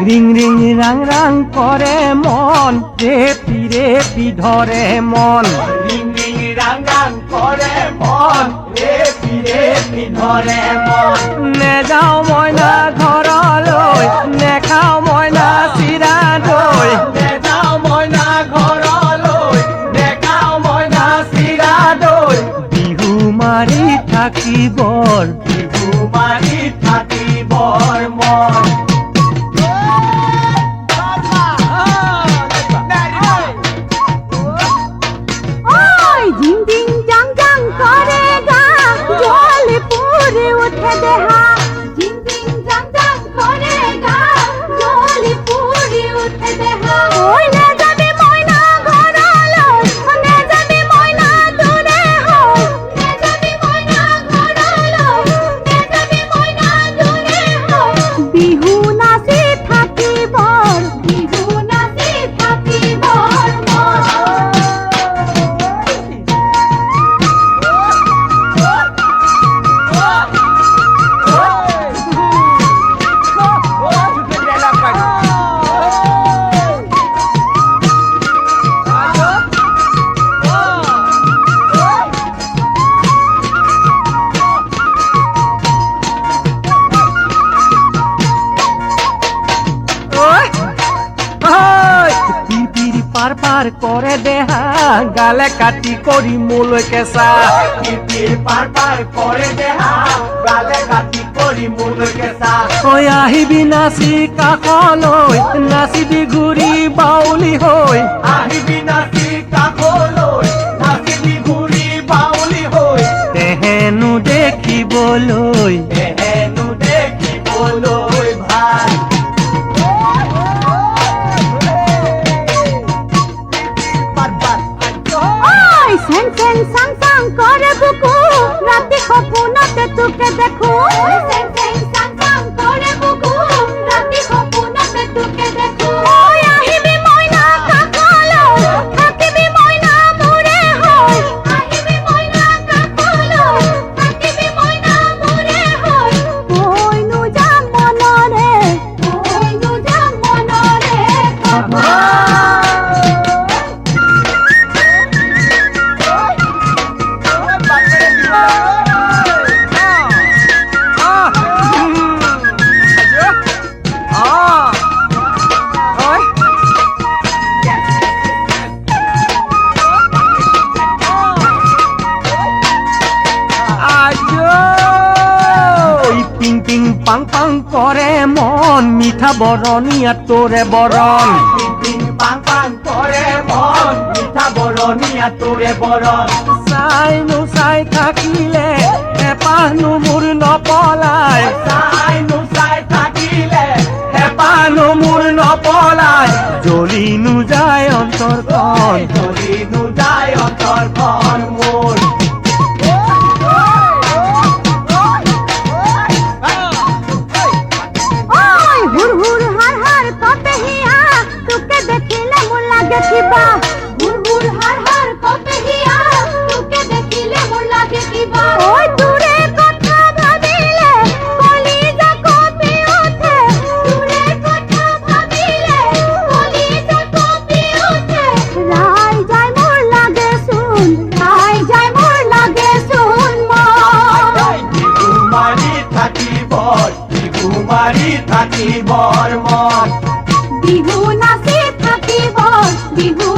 Ring ring রাং রাং করে মন, রেপি রেপি ধরে মন। রিং রিং রাং রাং করে মন, রেপি রেপি ধরে মন। নেযাও মইনা ঘৰলৈ, নেখাও মইনা চিৰা দৈ। নেযাও মইনা ঘৰলৈ, নেখাও মইনা চিৰা দৈ। বিহু মাৰি থাকিবৰ, বিহু মাৰি থাকিবৰ মন। ঝিং ঝিং জাং জাং করে গা, জল পুরে উঠে দেহা। ঝিং ঝিং জাং জাং করে গা, জল পুরে উঠে দেহা। ওই নে যাবি ময়না ঘরলৈ, নে যাবি ময়না দূরে হই। নে যাবি ময়না ঘরলৈ, নে যাবি ময়না দূরে হই। বিহু নাচি থাকিবৰ, বিহু নাচি থাকিবৰ মন। পাৰ পাৰ কৰে দেহা, গালে কাটি কৰি মোলৈ কেঁচা। পিপিৰ পাৰ পাৰ কৰে দেহা, গালে কাটি কৰি মোলৈ কেঁচা। হৈ আহিবি নাচি কাষলৈ, নাচিবি ঘূৰি বাউলি হৈ। আহিবি নাচি কাষলৈ, নাচিবি ঘূৰি বাউলি হৈ। তেহেনো দেখিবলৈ, এহেনো দেখিবলৈ ভাল। ওই সেন সেন সাং সাং করে বুকু, রাতে খপুনতে তোকে দেখো। সেন সেন সাং সাং করে বুকু, রাতে খপুনতে তোকে দেখো। ওই আহিবি ময়না কাকলৈ, থাকিবি ময়না মোরে হই। আহিবি ময়না কাকলৈ, থাকিবি ময়না মোরে হই। কইনো যাম মনৰে, কইনো যাম মনৰে কথা। পিং পিং পাং পাং কৰে মন, মিঠা বৰণিয়া তোৰে বৰণ। পিং পাং পাং কৰে মন, মিঠা বৰণীয়া তোৰে বৰণ। চাইনো চাই থাকিলে, হেঁপাহনো মোৰ নপলায়। চাইনো চাই থাকিলে, হেঁপাহনো মোৰ নপলায়, জ্বলিনো যায় অন্তৰখন। জ্বলিনো যায় অন্তৰখন মোৰ। ওই হুর হুর হার হার কতে হিয়া, তোকে দেখিলে মোর লাগে কিবা। হুর হুর হার হার কতে হিয়া, তোকে দেখিলে মোর লাগে কিবা। ওই দূরে কথা ভাবিলে, কলিজা কপি ওঠে। দূরে কথা ভাবিলে, কলিজা কপি ওঠে। রাই যায় মোর লাগে শুন, রাই যায় মোর লাগে শুন মন। বিহু মাৰি থাকিবৰ, বিহু মাৰি থাকিবৰ মন। বিহু নাচি থাকিব, বিহু